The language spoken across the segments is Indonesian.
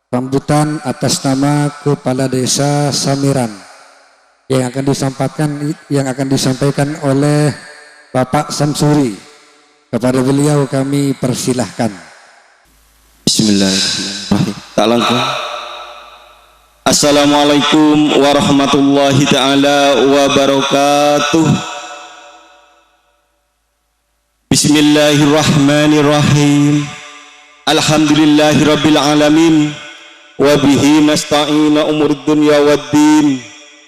sambutan atas nama Kepala Desa Samiran yang akan disampaikan oleh Bapak Samsuri. Kepada beliau kami persilahkan. Bismillahirrahmanirrahim. Tak langsung. Assalamualaikum warahmatullahi ta'ala wabarakatuh. Bismillahirrahmanirrahim. Alhamdulillahi rabbil alamin. Wabihi nasta'ina umur dunya waddin.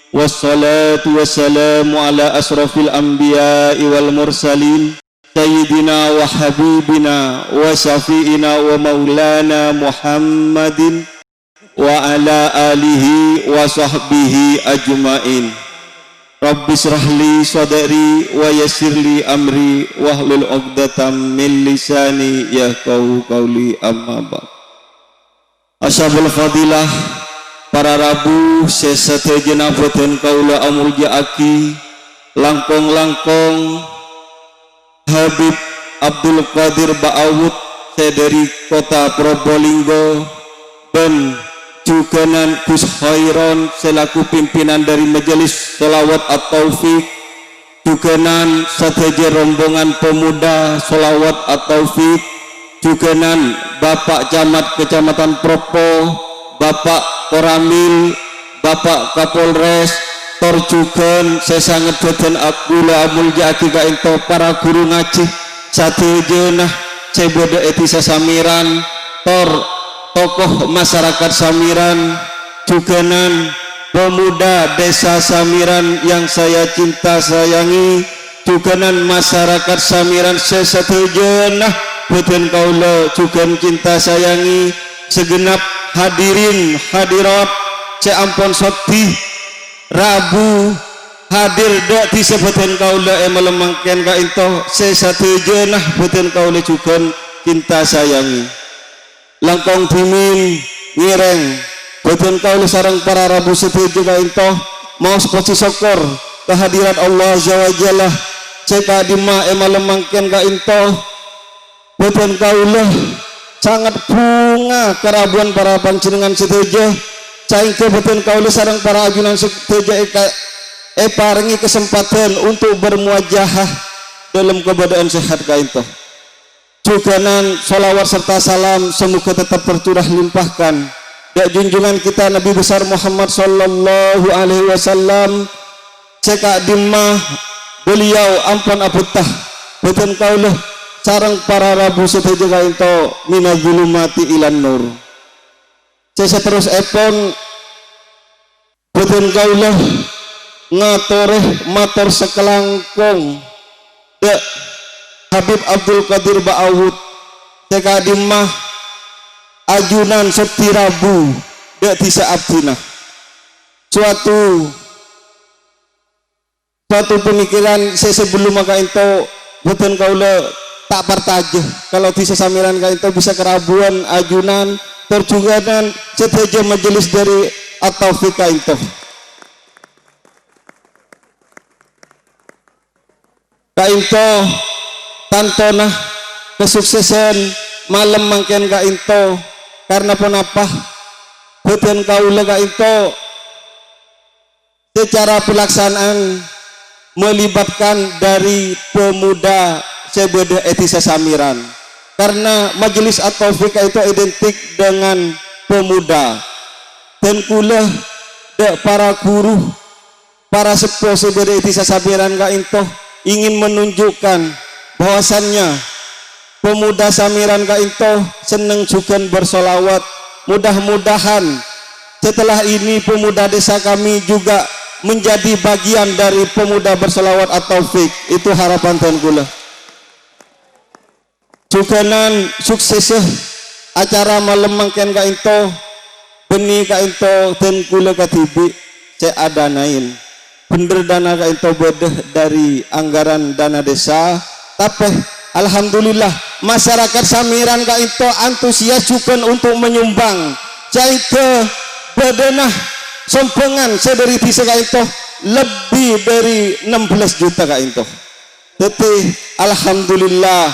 Wassalatu wassalamu ala asrafil anbiya'i wal mursalin. Sayyidina wa habibina wa syafi'ina wa maulana Muhammadin wa ala alihi wa sahbihi ajma'in. Rabbi syrahli sadri wa yassirli amri wahlul 'uqdatam min lisani yafqahu qawli, amma ba'd. Ashabul fadilah, para rabu sesatejeuna boten kaula amuljaaki langkong-langkong Habib Abdul Qadir Ba'awud dari kota Probolinggo dan juganan Gus Khairon selaku pimpinan dari Majelis Sholawat At-Taufiq, juganan sateja rombongan pemuda Sholawat At-Taufiq, juganan Bapak Camat Kecamatan Propo, Bapak Koramil, Bapak Kapolres, torjukan sesangat boten akula amuljaaki ka ento para guru ngaji satejeuna ceboda etisa Samiran, tokoh masyarakat Samiran, juganan pemuda desa Samiran yang saya cinta sayangi, juganan masyarakat Samiran sesatejeuna boten kaula jugan cinta sayangi, segenap hadirin hadirat seampun sedih Rabu hadir dak disebutkan kaula melemangkan ka into sesatejeuna boten kaula jugan cinta sayangi. Langkong dimin ngireng boten kaula sareng para Rabu setuju ka into mau sepoci syukur kehadiran Allah Azza wa Jalla ceka dima melemangkan ka into boten kaula sangat bunga kerabuan para panjenengan setuju caingke boten kaula sareng para ajunan setuju paringi kesempatan untuk bermuajahah dalam keadaan sehat ka into. Juganan sholawat serta salam semoga tetap tercurah limpahkan dak junjungan kita Nabi besar Muhammad sallallahu alaihi wasallam ceka dimah beliau ampun abutah boten kaula sareng para Rabu setuju ka into minadzulumati ilan nur. Saya terus epon boten kaula ngatoreh matur sekelangkong dek Habib Abdul Qadir Ba'awud teka dimah ajunan septi Rabu dek disa abdina suatu pemikiran saya sebelum maka itu boten kaula tak partajeh kalau disa Samiran ka itu bisa kerabuan ajunan terjuganan seteja majelis dari At-Taufiq ka itu ka itu tantona kesuksesan malam mangken ka itu karena penapa boten kaula ka itu secara pelaksanaan melibatkan dari pemuda sebeda etisa Samiran karena majelis At-Taufiq itu identik dengan pemuda dan kula dek para guru para sepuh sebeda etisa Samiran ka itu ingin menunjukkan bahwasannya pemuda Samiran ka itu seneng juga bersolawat. Mudah-mudahan setelah ini pemuda desa kami juga menjadi bagian dari pemuda bersolawat At-Taufiq. Itu harapan tuan kula. Juganan sukses acara malam mangken ka itu beni ka itu dan kula katibi cek adanain bener dana ka itu bedeh dari anggaran dana desa tapi alhamdulillah masyarakat Samiran ka itu antusias juga untuk menyumbang cai ke bedenah sompengan sedari desa ka itu lebih dari 16 juta ka itu. Jadi alhamdulillah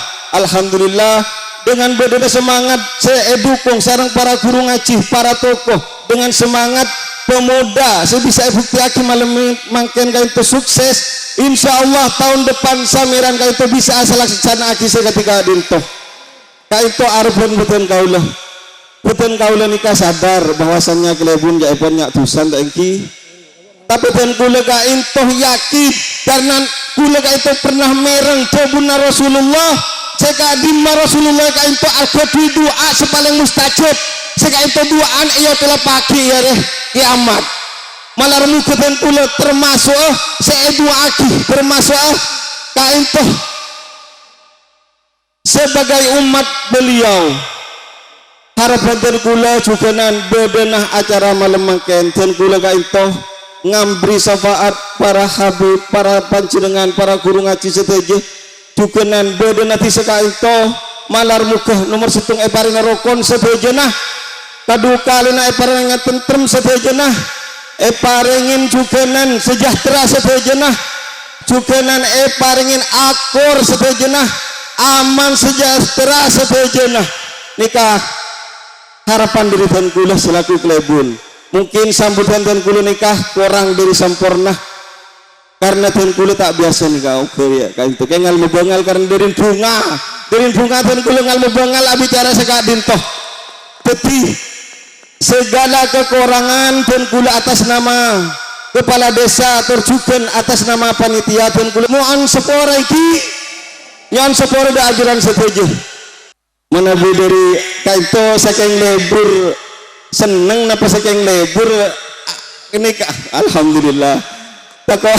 dengan bedana semangat saya dukung sarang para guru ngaji, para tokoh dengan semangat pemuda saya bisa buktikan malam mangken kau itu sukses. Insya Allah tahun depan Samiran kau itu bisa asal laksana aki saya ketika dintoh kau itu arfan betul kaulah nikah sadar bahwasannya kelebun jaibon nyak tusan tengki tapi dan kula ka intoh yakin karena kula ka itu pernah mereng jabuna Rasulullah seka dimma Rasulullah ka itu al-qadwi doa sepaling mustajab seka itu doaan iya telah pagi ya deh kiamat malar muka dan kula termasuk saya doaki termasuk ka itu sebagai umat beliau harapan dan kula juga nan bebenah acara malam mangken dan kula ka itu ngambri syafaat para habib para panjenengan para guru ngaji setuju juga nan bebenah ti seka itu malar muka nomor situng paring rokon setuju nah kadu kali na paring tentrem setuju nah paringin juga nan sejahtera setuju nah juga nan paringin akor setuju nah aman sejahtera setuju nah nikah harapan diri dan kula selaku kelebun mungkin sambutan dan kula nikah kurang dari sempurna karena dan kula tak biasa nikah oke ya kan itu kayak ngalmu bangal karena dari bunga dan kula ngalmu bangal abicara sekak dintoh jadi segala kekurangan dan kula atas nama kepala desa terjukan atas nama panitia dan kula mohon sepora iki yang sepora da ajaran setuju menabu dari kaito saking lebur seneng napa saking lebur ini alhamdulillah tako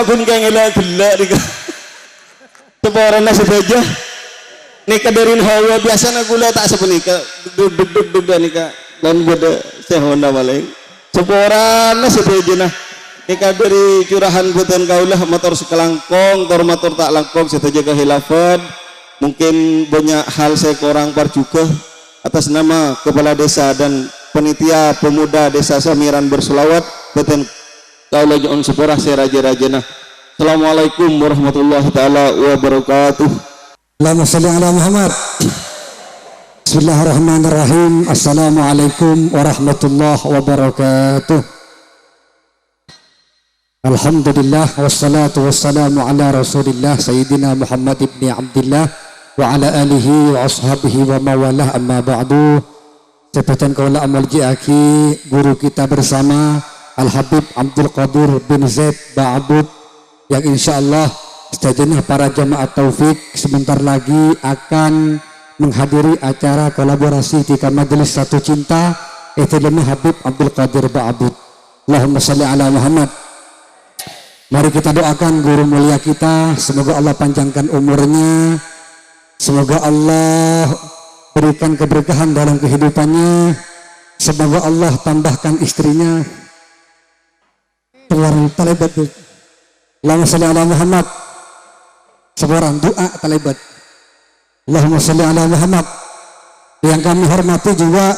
kun kang ela gila nika sepora na setuju nika derin hawa biasa na gula tak sepenika duduk nika dan bodo sehona maling sepora na setuju nah nika dari curahan buatan kaulah motor sekelangkong tor motor tak langkong setuju kehilafan mungkin banyak hal saya kurang par juga atas nama kepala desa dan panitia pemuda desa Samiran berselawat beten kaulah on sepurah saya raja-rajana. Assalamualaikum warahmatullahi taala wabarakatuh. Allahumma shalli ala Muhammad. Bismillahirrahmanirrahim. Assalamualaikum warahmatullahi wabarakatuh. Alhamdulillah wassalatu wassalamu ala rasulillah sayyidina Muhammad ibn Abdillah wa ala alihi wa ashabihi wa mawalah amma ba'du. Sebutan kaulah amal jiaki guru kita bersama Al-Habib Abdul Qadir bin Zaid Ba'abud yang insyaallah setajana para jamaah taufik sebentar lagi akan menghadiri acara kolaborasi di majelis satu cinta Itilama Habib Abdul Qadir Ba'abud. Allahumma shalli ala Muhammad. Mari kita doakan guru mulia kita, semoga Allah panjangkan umurnya, semoga Allah berikan keberkahan dalam kehidupannya, semoga Allah tambahkan istrinya. Seorang talibat, Allahumma shalli ala Muhammad. Seorang doa talibat, Allahumma shalli ala Muhammad. Yang kami hormati juga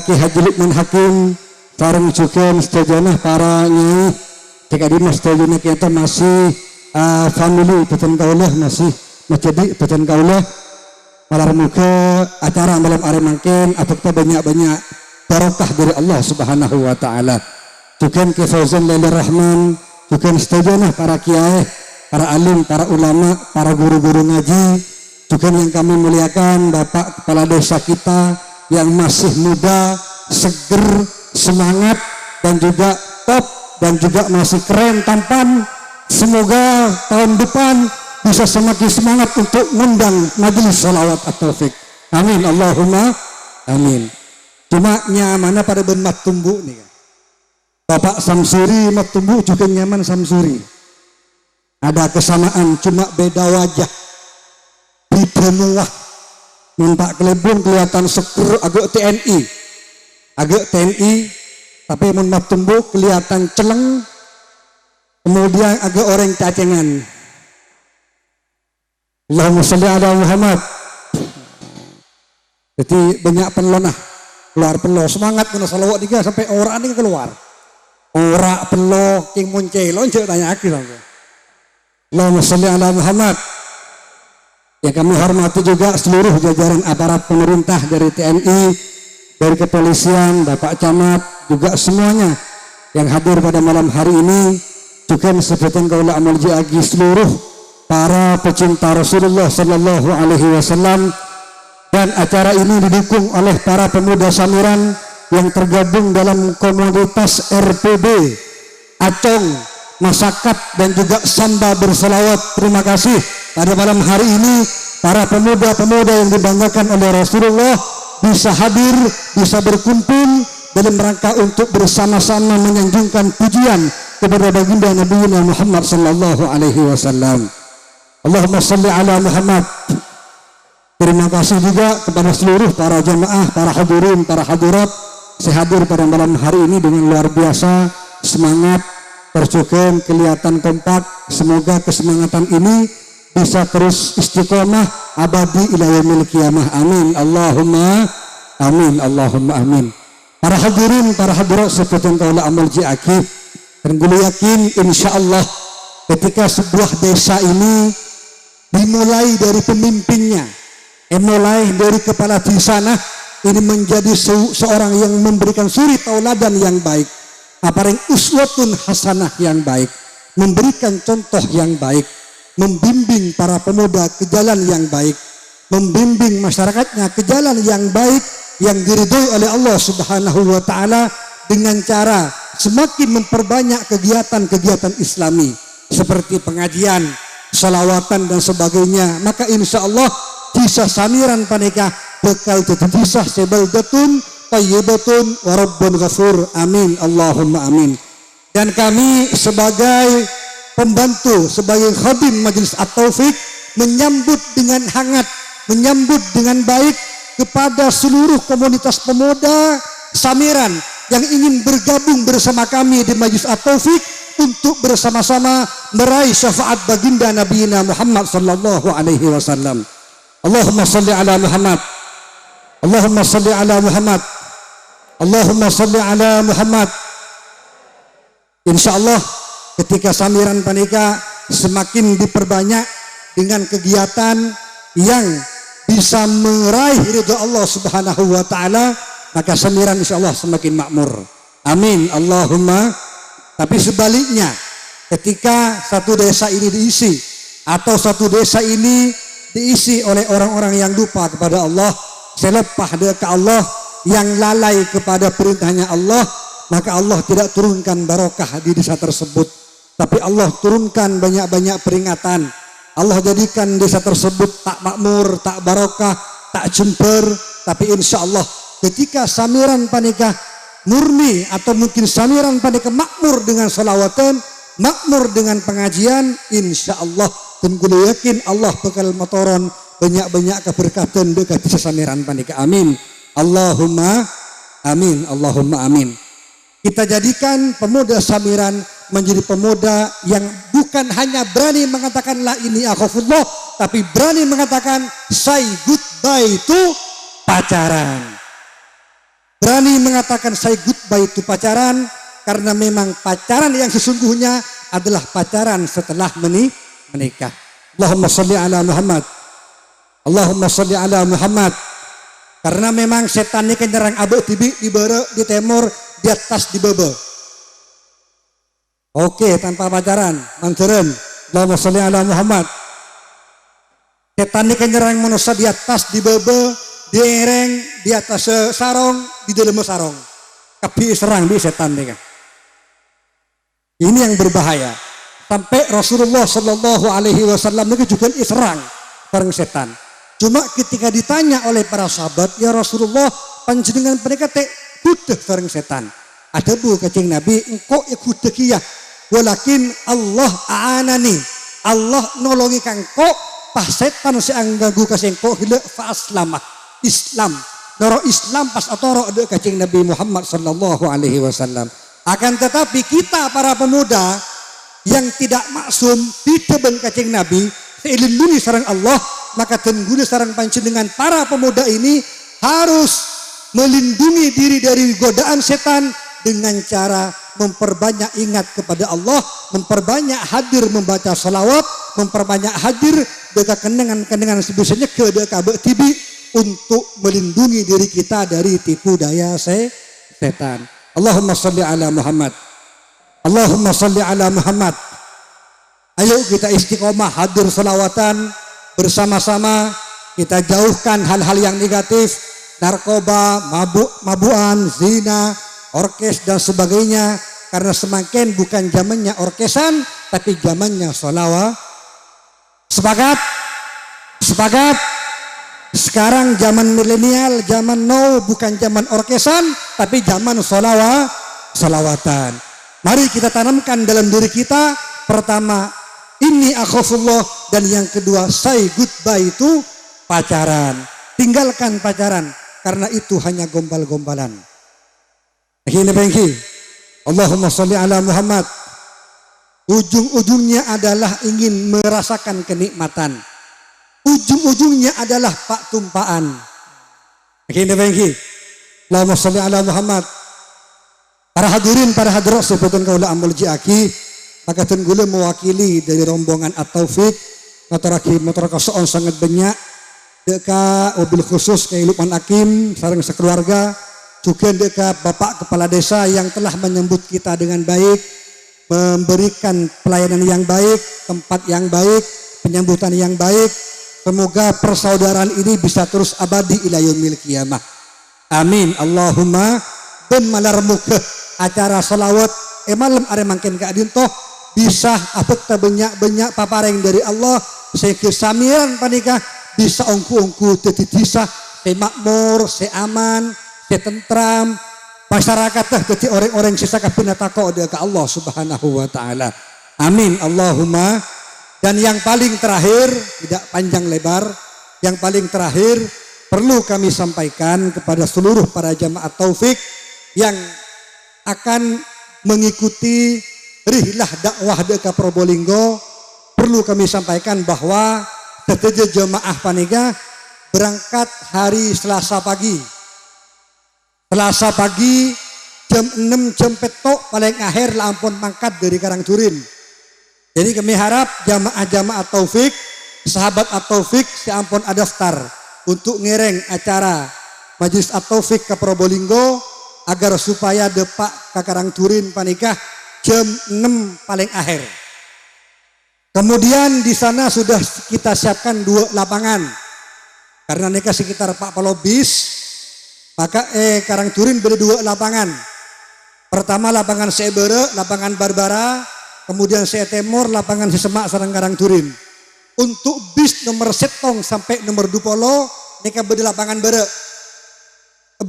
Ki Haji Lukman Hakim, sareng juga setujanah para nyai. Jika di masjidnya kita masih family beton kaulah masih menjadi beton kaulah malar muka acara malam hari mungkin atau banyak-banyak barokah dari Allah Subhanahu wa taala. Juga ke Fauzan Lailur Rahman, juga setujanah para kiai, para alim, para ulama, para guru-guru ngaji, juga yang kami muliakan Bapak Kepala Desa kita yang masih muda, seger, semangat dan juga top dan juga masih keren tampan. Semoga tahun depan bisa semakin semangat untuk mengundang majelis salawat at-taufiq. Amin Allahumma amin. Cuma nyaman pada ben Matumbu nih. Bapak Samsuri Matumbu juga nyaman Samsuri. Ada kesamaan cuma beda wajah. Beda muah. Minta kelebung kelihatan seger agak TNI. Agak TNI tapi mun Matumbu kelihatan celeng, kemudian agak orang cacengan. Allahumma sholli ala Muhammad. Jadi banyak penlonah keluar pelo semangat kena salawat tiga sampai orang ini keluar. Ora pelo king muncul lonjok tanya akhir sampai. Allahumma sholli ala Muhammad. Yang kami hormati juga seluruh jajaran aparat pemerintah dari TNI, dari kepolisian, Bapak Camat, juga semuanya yang hadir pada malam hari ini. Juga sebutan kaula amal jagi seluruh para pecinta Rasulullah Sallallahu Alaihi Wasallam. Dan acara ini didukung oleh para pemuda Samiran yang tergabung dalam komunitas RPB Acong, Masakat, dan juga Samba Berselawat. Terima kasih pada malam hari ini para pemuda-pemuda yang dibanggakan oleh Rasulullah bisa hadir, bisa berkumpul dalam rangka untuk bersama-sama menyanjungkan pujian kepada baginda Nabi Muhammad Sallallahu Alaihi Wasallam. Allahumma salli ala Muhammad. Terima kasih juga kepada seluruh para jamaah, para hadirin, para hadirat saya hadir pada malam hari ini dengan luar biasa semangat, tercukup, kelihatan kompak. Semoga kesemangatan ini bisa terus istiqomah abadi ila yaumil qiyamah. Amin. Allahumma amin. Allahumma amin. Para hadirin, para hadirat seperti kaula amal jiaki, dan gue yakin insyaallah ketika sebuah desa ini dimulai dari pemimpinnya, mulai dari kepala desa ini menjadi seorang yang memberikan suri tauladan yang baik, apareng uswatun hasanah yang baik, memberikan contoh yang baik, membimbing para pemuda ke jalan yang baik, membimbing masyarakatnya ke jalan yang baik yang diridhoi oleh Allah Subhanahu wa taala dengan cara semakin memperbanyak kegiatan-kegiatan Islami seperti pengajian, salawatan dan sebagainya. Maka insya Allah kisah Samiran panika bekal jadi kisah sebaldatun tayyibatun wa rabbun ghafur. Amin. Allahumma amin. Dan kami sebagai pembantu, sebagai khadim Majelis At-Taufik menyambut dengan hangat, menyambut dengan baik kepada seluruh komunitas pemuda Samiran yang ingin bergabung bersama kami di Majelis At-Taufik untuk bersama-sama meraih syafaat baginda Nabi Muhammad sallallahu alaihi wasallam. Allahumma salli ala Muhammad. Allahumma salli ala Muhammad. Allahumma salli ala Muhammad. Insyaallah ketika Samiran panika semakin diperbanyak dengan kegiatan yang bisa meraih ridha Allah Subhanahu wa taala, maka Samiran insyaallah semakin makmur. Amin. Allahumma. Tapi sebaliknya ketika satu desa ini diisi atau satu desa ini diisi oleh orang-orang yang lupa kepada Allah, selepah ke Allah, yang lalai kepada perintahnya Allah, maka Allah tidak turunkan barokah di desa tersebut, tapi Allah turunkan banyak-banyak peringatan. Allah jadikan desa tersebut tak makmur, tak barokah, tak jember. Tapi insya Allah ketika Samiran panika murni atau mungkin Samiran panika makmur dengan salawatan, makmur dengan pengajian, insya Allah dan gue yakin Allah bakal motoron banyak-banyak keberkatan dekat desa Samiran panika. Amin. Allahumma amin. Allahumma amin. Kita jadikan pemuda Samiran menjadi pemuda yang bukan hanya berani mengatakan la ini akhafullah, tapi berani mengatakan say goodbye to pacaran. Berani mengatakan say goodbye to pacaran, karena memang pacaran yang sesungguhnya adalah pacaran setelah menikah. Allahumma salli ala Muhammad. Allahumma salli ala Muhammad. Karena memang setan ini kan nyerang abu tibi di bare, di temur, di atas, di bebe. Oke, tanpa pacaran, manjaran. Allahumma salli ala Muhammad. Setan ini kan nyerang manusia di atas, di bebe, di ereng, di atas sarong, di dalam sarong. Kapi serang di setan ini kan. Ini yang berbahaya. Sampai Rasulullah Sallallahu Alaihi Wasallam itu juga diserang bareng setan. Cuma ketika ditanya oleh para sahabat, ya Rasulullah, panjenengan mereka kudah bareng setan. Ada bu kacing Nabi, engkau ikut dekiyah. Walakin Allah aanani, Allah nolongi kangko, pas setan seanggagu kasih engkau hilang faaslamah Islam. Noro Islam pas atoro ada kacing Nabi Muhammad Sallallahu Alaihi Wasallam. Akan tetapi kita para pemuda yang tidak maksum tidak kacing Nabi, seilindungi sarang Allah, maka tengguna sarang panjenengan para pemuda ini harus melindungi diri dari godaan setan dengan cara memperbanyak ingat kepada Allah, memperbanyak hadir membaca salawat, memperbanyak hadir deka kendengan sebisanya ke deka tibi untuk melindungi diri kita dari tipu daya setan. Allahumma salli ala Muhammad. Allahumma salli ala Muhammad. Ayo kita istiqomah hadir selawatan bersama-sama, kita jauhkan hal-hal yang negatif, narkoba, mabuan, zina, orkes dan sebagainya, karena semakin bukan zamannya orkesan tapi zamannya sholawat. Sepakat? Sepakat? Sekarang zaman milenial, zaman now, bukan zaman orkesan tapi zaman sholawatan. Mari kita tanamkan dalam diri kita, pertama ini akhafullah, dan yang kedua say goodbye itu pacaran. Tinggalkan pacaran karena itu hanya gombal-gombalan. Ini bengki. Allahumma sholli ala Muhammad. Ujung-ujungnya adalah ingin merasakan kenikmatan. Ujung-ujungnya adalah pak tumpaan. Ini bengki. Allahumma sholli ala Muhammad. Para hadirin, para hadirat sebutan kaula amul jiaki, maka tenggula mewakili dari rombongan At-Taufik motor kasoon sangat banyak deka mobil khusus ke Lukman Hakim sareng sekeluarga, juga deka Bapak Kepala Desa yang telah menyambut kita dengan baik, memberikan pelayanan yang baik, tempat yang baik, penyambutan yang baik. Semoga persaudaraan ini bisa terus abadi ila yaumil qiyamah. Amin. Allahumma. Ben malar muka acara salawat malam are mangken ka adintoh bisa apet banyak papareng dari Allah sehingga samiran panika bisa ongku tetitisa se makmur, se aman, se tentram masyarakat teh jadi orang-orang sisa kabina tako ke Allah Subhanahu wa taala. Amin Allahumma. Dan yang paling terakhir, tidak panjang lebar, yang paling terakhir perlu kami sampaikan kepada seluruh para jamaah Taufik yang akan mengikuti rihlah dakwah deka Probolinggo, perlu kami sampaikan bahwa seteja jemaah paniga berangkat hari Selasa pagi. Selasa pagi jam 6 jam petok paling akhir lah ampun mangkat dari Karangturin. Jadi kami harap jamaah-jamaah Taufik, sahabat At-Taufik si ampun ada daftar untuk ngereng acara Majelis At-Taufik ke Probolinggo agar supaya depak ke Karangturin panikah jam 6 paling akhir. Kemudian di sana sudah kita siapkan 2 lapangan. Karena mereka sekitar 40 bis, maka Karangturin berdua lapangan. Pertama lapangan Sebere, lapangan Barbara, kemudian Timur, lapangan Semak sareng Karangturin. Untuk bis nomor setong sampai nomor 20 mereka beda lapangan bere.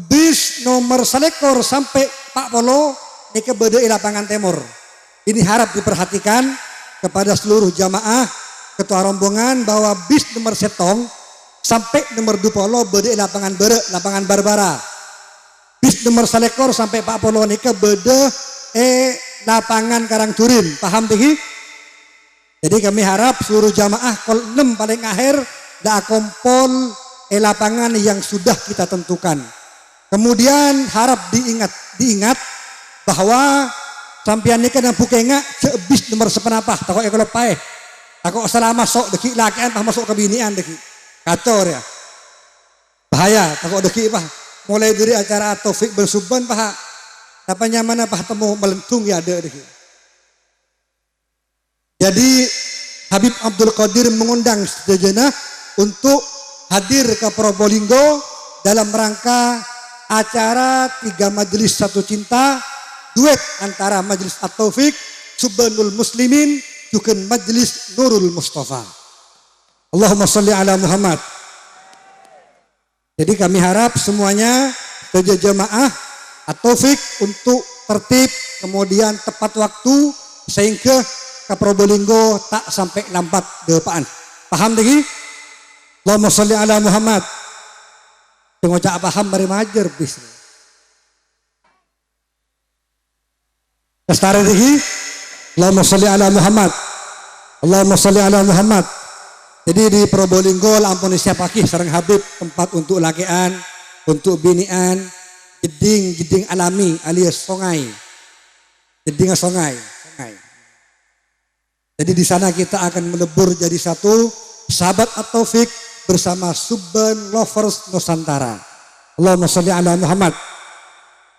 Bis nomor selekor sampai Pak Polo mereka beda lapangan Timur. Ini harap diperhatikan kepada seluruh jamaah ketua rombongan bahwa bis nomor setong sampai nomor 20 beda lapangan bere, lapangan Barbara. Bis nomor selekor sampai Pak Polo mereka beda lapangan Karangturin. Paham tinggi? Jadi kami harap seluruh jamaah kol 6 paling akhir da kompol lapangan yang sudah kita tentukan. Kemudian harap diingat bahwa sampian ini kan pukenga bis nomor sepenapah takut kalau paeh takut selama sok deki lakian pah masuk kebinian deki kator ya bahaya takut deki pah mulai dari acara Taufik bersuban pah apa nyaman pah temu melentung ya ada deki. Jadi Habib Abdul Qadir mengundang sejenak untuk hadir ke Probolinggo dalam rangka acara 3 majelis 1 cinta, duet antara Majelis At-Taufik, Subhanul Muslimin, juga Majelis Nurul Mustafa. Allahumma sholli ala Muhammad. Jadi kami harap semuanya jamaah At-Taufik untuk tertib, kemudian tepat waktu sehingga ke Probolinggo tak sampai lambat depan. Paham lagi? Allahumma sholli ala Muhammad. Pengocak paham bari majer bis. Kestaran lagi. Allahumma sholli ala Muhammad. Allahumma sholli ala Muhammad. Jadi di Probolinggo lampun siapakih sareng Habib tempat untuk lakean, untuk binian, jeding alami alias songai. Jeding songai. Jadi di sana kita akan melebur jadi satu sahabat At-Taufik bersama Subban Lovers Nusantara. Allahumma sholli ala Muhammad.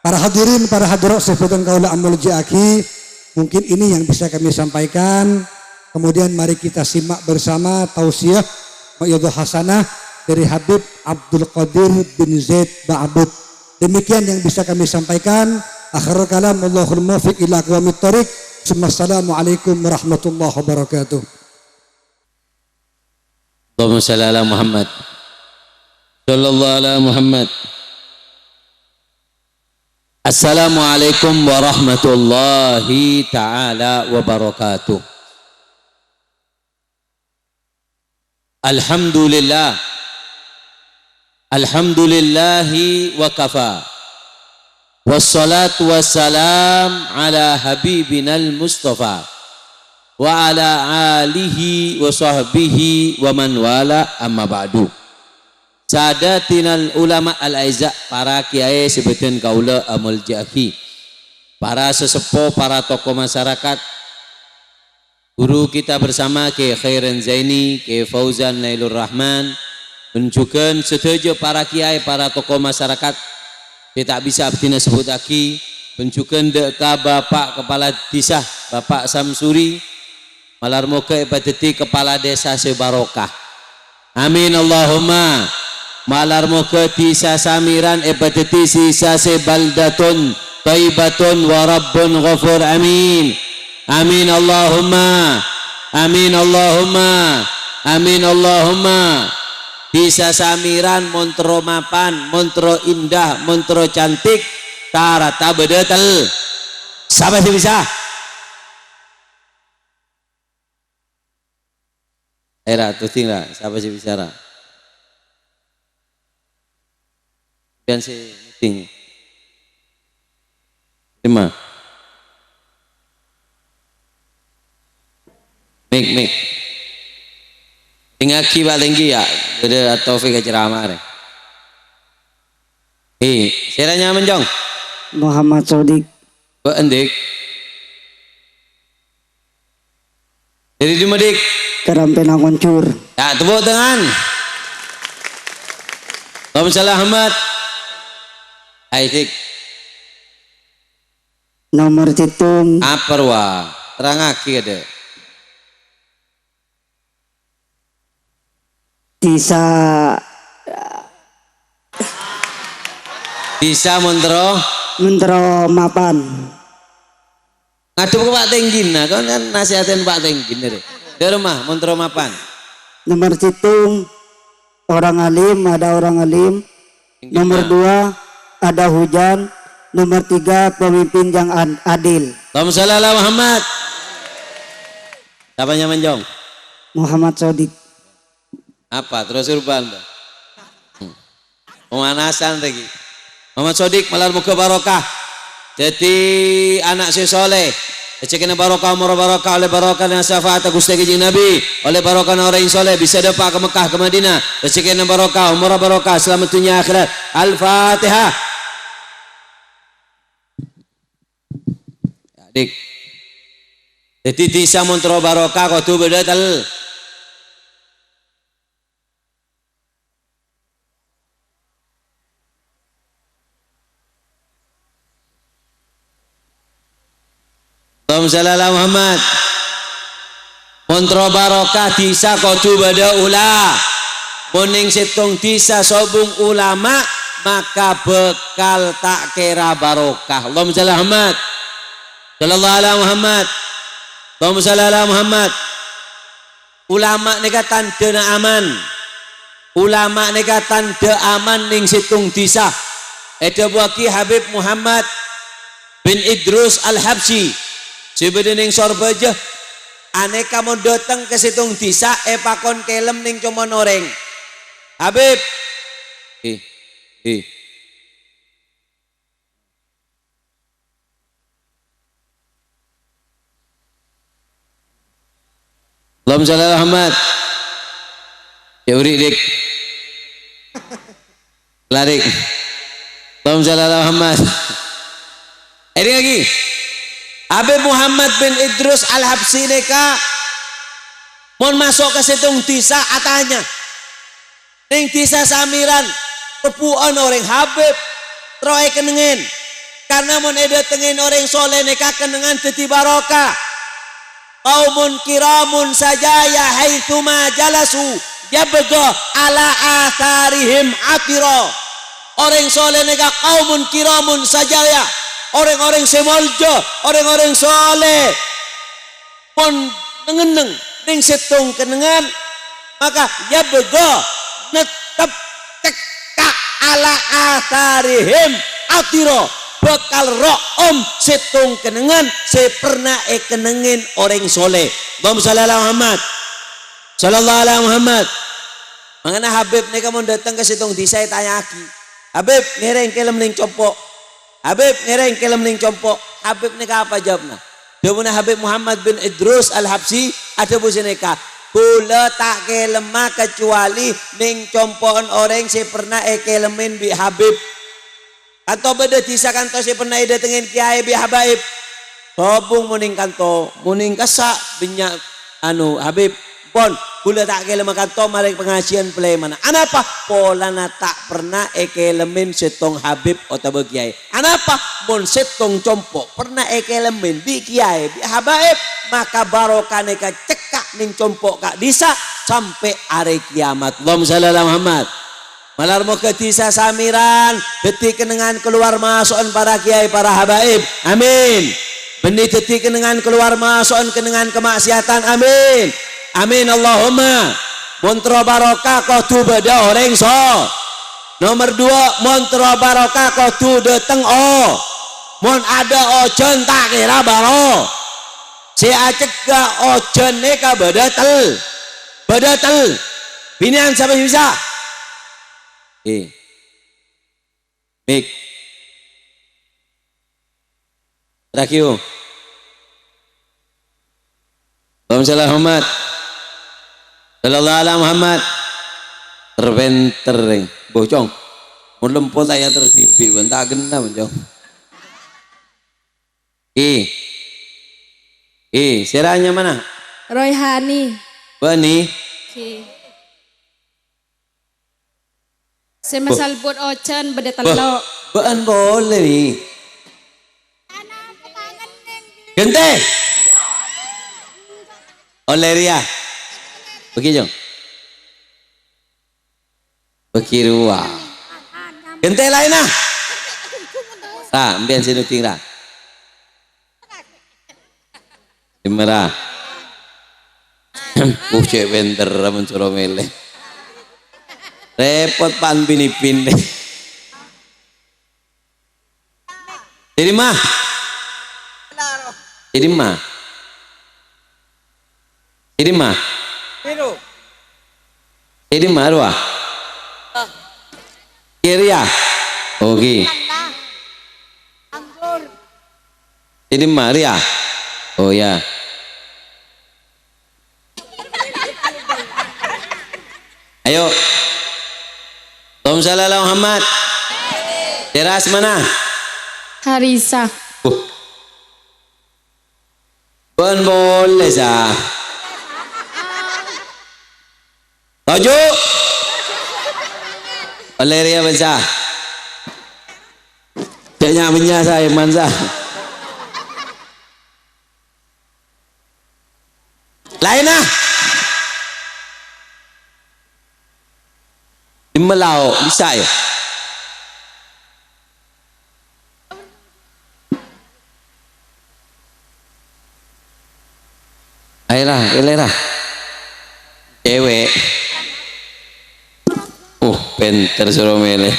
Para hadirin, para hadirat sebutan kaula amul jaki, mungkin ini yang bisa kami sampaikan. Kemudian mari kita simak bersama tausiah mau'izah hasanah dari Habib Abdul Qadir bin Zaid Ba'bud. Demikian yang bisa kami sampaikan. Akhirul kalam, Allahul muwaffiq ila aqwamit thoriq. Assalamualaikum warahmatullahi wabarakatuh. Allahumma shalli ala Muhammad. Sallallahu ala Muhammad. Assalamualaikum warahmatullahi ta'ala wabarakatuh. Alhamdulillah. Alhamdulillahi wa kafa. Wassalatu wassalam ala habibinal Mustafa wa ala alihi wa sahbihi wa man wala amma ba'du. Sadatinal ulama al-aiza, para kiai sebutin kaula amul jaki, para sesepuh, para tokoh masyarakat, guru kita bersama Kiai Khairan Zaini, Kiai Fauzan Nailur Rahman, menunjukkan setuju para kiai, para tokoh masyarakat, kita tak bisa betina sebut lagi, menunjukkan deka Bapak Kepala Desa, Bapak Samsuri, malar moga ibadati Kepala Desa Sebarokah. Amin Allahumma. Malar moga desa Samiran ibadati sisa sebaldatun taibatun wa rabbun ghafur. Amin. Amin Allahumma. Amin Allahumma. Amin Allahumma. Desa Samiran montro mapan, montro indah, montro cantik, tarata bedetel. Siapa sih bisa? Era tuh tinggal. Siapa sih bicara? Dan si meeting 5 mik ingaki balenggi ya ada Taufik ceramah siranya menjong Muhammad Sodik Endik dari Jumadik Kerampen Angkoncur. ya tepuk tangan. Allahumma shalli Ahmad. Aitik Nomor hitung apa wa terangaki ada bisa mentro mapan. ngadu ke Pak Tenggin, nah kan nasihatin Pak Tenggin dari rumah mentro mapan. Nomor hitung orang alim, ada orang alim. Nomor 2 ada hujan. Nomor 3 pemimpin yang adil. Allahumma shalli ala Muhammad. Siapanya menjong? Muhammad Sodik. Apa terus urban pemanasan lagi. Muhammad Sodik malar muka barokah jadi anak si soleh Ecekena barokah umur barokah oleh barokah dan syafaat Gusti Kanjeng Nabi, oleh barokah orang yang soleh bisa dapat ke Mekah ke Madinah. Ecekena barokah umur barokah selamat dunia akhirat. Al-Fatihah. Adik. Jadi bisa montro barokah kau tu bedatal. Allahumma shalli ala Muhammad. Montro barokah disa kodu bada ula. Moning situng disa sobung ulama maka bekal tak kira barokah. Allahumma shalli ala Muhammad. Sallallahu ala Muhammad. Allahumma shalli ala Muhammad. Ulama neka tanda aman. Ulama neka tanda aman ning situng disa. Ada buaki Habib Muhammad bin Idrus Al-Habsyi. Sebenarnya ning sorbaja aneka mau datang ke situng desa pakon kelem ning cuma noreng Habib Allahumma shalli ala Muhammad. Ya uri dik larik. Allahumma shalli ala Muhammad. Ini lagi Habib Muhammad bin Idrus Al-Habsyi neka Mon masuk ke situng desa atanya. Ning desa Samiran kepuan orang Habib troe kenengen. Karena mon eda tengen orang soleh neka kenengan teti barokah. Qaumun kiramun sajaya haitsuma jalasu yabqa ala atharihim atira. Orang soleh neka qaumun kiramun sajaya. Orang-orang semoljo, orang-orang soleh. Mon nengeneng ning setung kenengan maka yabqa netep teka ala atharihim atira. Bakal ro'om setung kenengan sepernah kenengin orang soleh. Allahumma shalli ala Muhammad sallallahu alaihi Muhammad. Mangana Habib nih kamu datang ke situng di saya tanya aki. Habib ngereng kelem ning compok. Habib ngereng kelem ning compok. Habib nih apa jawabnya? Jawabnya Habib Muhammad bin Idrus Al-Habsi ada busineka. Kula tak kelema kecuali ning compon orang sepernah kelemin bi Habib. Atau beda disa kanto si pernah ida tengen kiai bi habaib sobung muning kanto muning kasak binyak anu Habib pon kula tak kelema kanto mari pengajian pelai mana anapa polana tak pernah ekelemen setong Habib atau kiai anapa mon setong compok pernah ekelemen bi kiai bi habaib maka barokah neka cekak ning compok kak disa sampai hari kiamat. Allahumma shalli ala Muhammad. Malar mau ke desa Samiran, detik kenengan keluar masukan para kiai para habaib, amin. Benih detik kenengan keluar masukan kenengan kemaksiatan, amin, amin Allahumma. Montro barokah kau tu beda orang so. Nomor 2 montro barokah kau tu dateng o. Mon ada ojon tak kira baro. Si acek ke ojon neka beda tel, Binian siapa bisa? Mik Rakiu Allahumma shalli ala Muhammad sallallahu alaihi Muhammad terbentereng bocong mun lempol saya tertipi bentak gena bocong siranya mana Royhani Bani semasal buat ocan beda telok. Baan boleh nih. Gente. Oleria. Pergi jom. Pergi ruang. Gente lain lah. Ambil sini tinggal. Dimana? Cek benter mencuri mele. Repot pan pinipin deh. Jadi mah ruah kiri ya oke jadi Maria oh ya ayo Allahumma shalli ala Muhammad. Teras mana? Harisa. Bon boleh sah. Toju. Valeria besar. Kayaknya punya saya manza. Lain ah. Di Melau bisa ya. Ayolah, cewek. Penter suruh milih.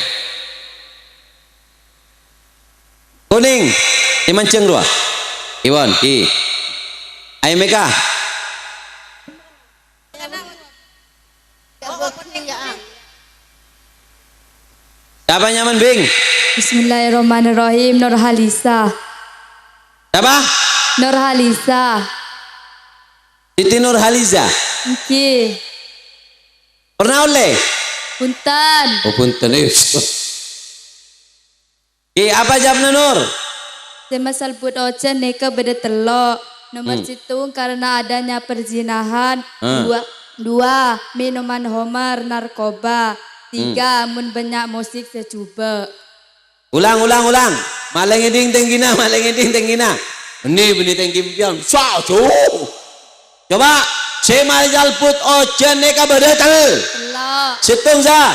Kuning, dimancing dua. Iwan, Ayo Meka. Siapa nyaman Bing? Bismillahirrahmanirrahim. Nurhalisa. Siapa? Nurhalisa. Siti Nurhaliza. Oke. Pernah oleh? Punten. Oh punten. Apa jawabnya Nur? Semasal buat ocan neka beda telok. Nomor situng karena adanya perzinahan. Dua, minuman homer, narkoba. 3, mun banyak musik secuba. Ulang. Malang eding tenggina. Ini beni tenggimpian. Coba. Semal jalput ojen neka bedetel. Telok. Situng sa.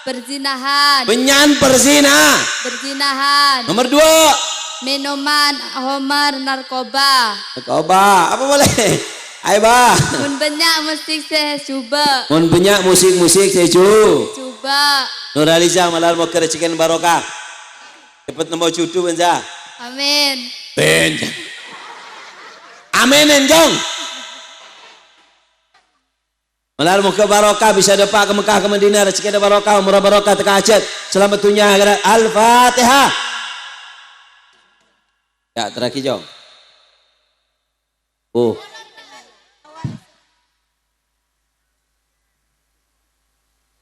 Perzinahan. Penyan perzina. Perzinahan. Nomor 2. Minuman homer, narkoba. Narkoba. Apa boleh? Ayo bah. Mun banyak musik secuba. Mun banyak musik seju. Coba. Nuraliza malar mau kerecikan barokah. Cepat nombor cucu benza. Amin. Ben. Amin enjong. Malar mau ke barokah bisa depak ke Mekah ke Madinah rezeki ada barokah umrah barokah teka hajat selamat dunia akhirat. Al-Fatihah. Ya terakhir jong.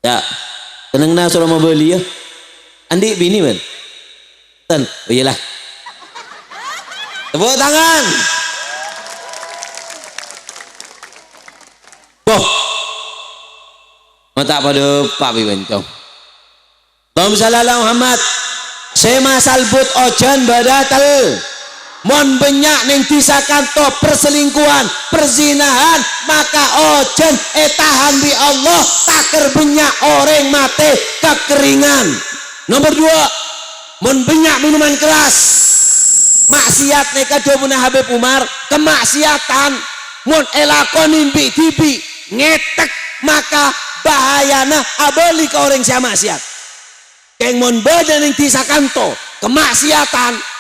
Ya tenang na suruh mau beli ya. Andi bini ben. Ten, oh iyalah. Tepuk tangan. Boh. Mata pada Pak Bibencong. Allahumma shalli ala Muhammad. Sema salbut ojan badatal. Mon benyak ning disakanto perselingkuhan, perzinahan, maka ojan tahan bi Allah taker benyak orang mate kekeringan. Nomor 2, mon benyak minuman keras. Maksiat neka dobuna Habib Umar, kemaksiatan mon elakonin bi tibi ngetek maka bahayana abali ke orang sia maksiat. Keng mon badan ning disakanto kemaksiatan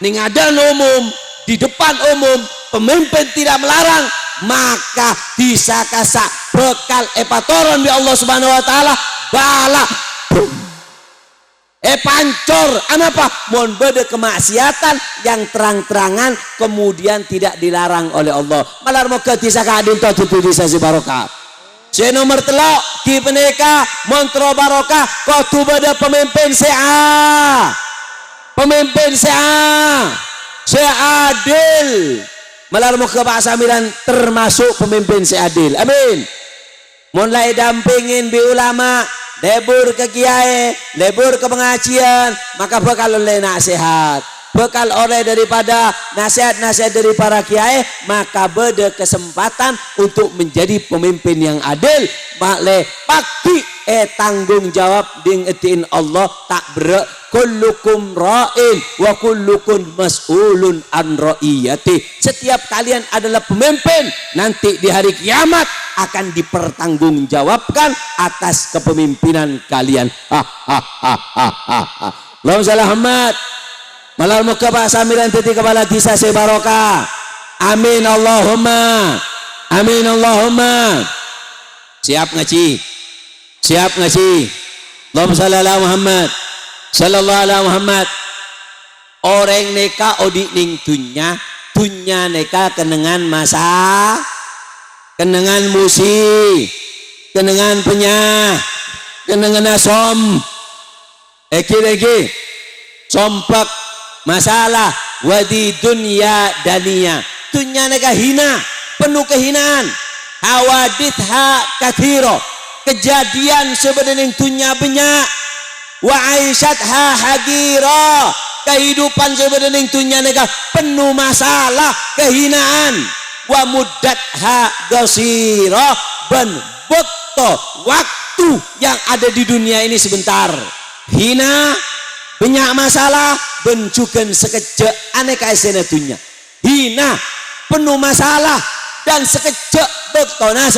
ning adan umum di depan umum pemimpin tidak melarang maka disakasa bekal epatoron di Allah Subhanahu wa taala bala pancor apa mon bade kemaksiatan yang terang-terangan kemudian tidak dilarang oleh Allah malar moga disaka adin to dipilih barokah. Si nomor telok di peneka montro barokah kudu bade pemimpin seadil malar moga Pak Samiran termasuk pemimpin seadil amin. Mulai dampingin bi ulama lebur ke kiai, lebur ke pengajian, maka bakal oleh nasihat, bakal oleh daripada nasihat-nasihat dari para kiai, maka beda kesempatan untuk menjadi pemimpin yang adil. Makle pakti tanggung jawab ding etin Allah tak ber kullukum ra'in wa kullukum mas'ulun an ra'iyati. Setiap kalian adalah pemimpin, nanti di hari kiamat akan dipertanggungjawabkan atas kepemimpinan kalian. Allahumma shalli Muhammad. Malal muka Pak Samiran titi kepala desa sebarokah. Amin Allahumma. Amin Allahumma. Siap ngaji. Allahumma shalli ala Muhammad. Sallallahu alaihi Muhammad. Orang neka odi ning dunya neka kenengan masa, kenengan musik, kenengan penyah, kenengan asom, eki sompak masalah wadi dunia dania. Dunya neka hina, penuh kehinaan. Hawaditha kathiro, kejadian sebenarnya dunya banyak. Wa aisyatha hagira, kehidupan sebenarnya dunia nega penuh masalah kehinaan. Wa muddatha gasira, ben bokto waktu yang ada di dunia ini sebentar. Hina banyak masalah bencukan sekejap aneka esena dunia. Hina penuh masalah dan sekejap bektona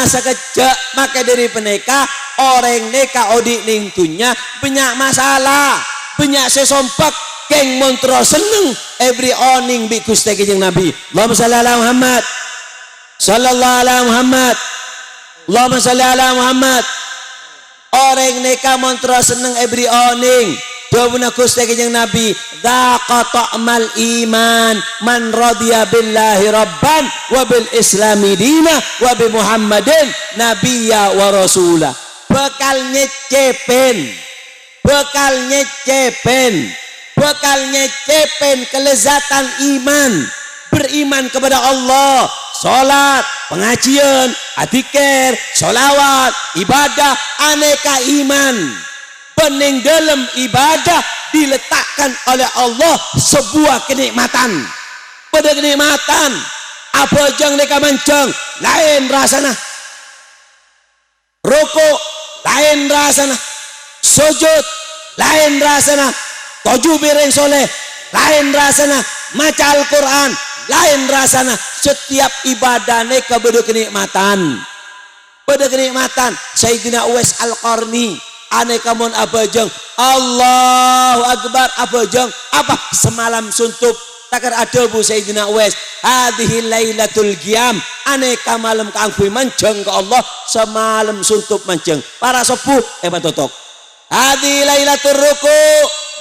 sekejap maka dari peneka orang neka odi ning dunya banyak masalah banyak sesompak keng montro seneng every oning bi Gusti Kanjeng Nabi. Allahumma shalli ala Muhammad. Sallallahu ala Muhammad. Allahumma shalli ala Muhammad. Orang neka montro seneng every oning dawuhna Gusti Kanjeng Nabi, dzaqa ta'mal iman man radiya billahi rabban wa bil islami dina wa bi Muhammadin nabiyya wa rasulah. Bekal nyecepen bekal nyecepen kelezatan iman, beriman kepada Allah, sholat, pengajian, adzikir, sholawat, ibadah, aneka iman. Bening dalam ibadah diletakkan oleh Allah sebuah kenikmatan. Pada kenikmatan apa jang mereka mancang lain rasana, rukuk lain rasana, sujud lain rasana, tujuh piring soleh lain rasana, maca Al-Quran lain rasana. Setiap ibadah mereka pada kenikmatan. Pada kenikmatan Sayyidina Uwais Al-Qarni aneka mon abajeng Allahu Akbar abajeng apa semalam suntup takar ada bu Sayyidina Uwais hadhihi lailatul qiyam aneka malam kangkui manceng ke Allah semalam suntup manceng para sepuh totok hadhihi lailatul ruku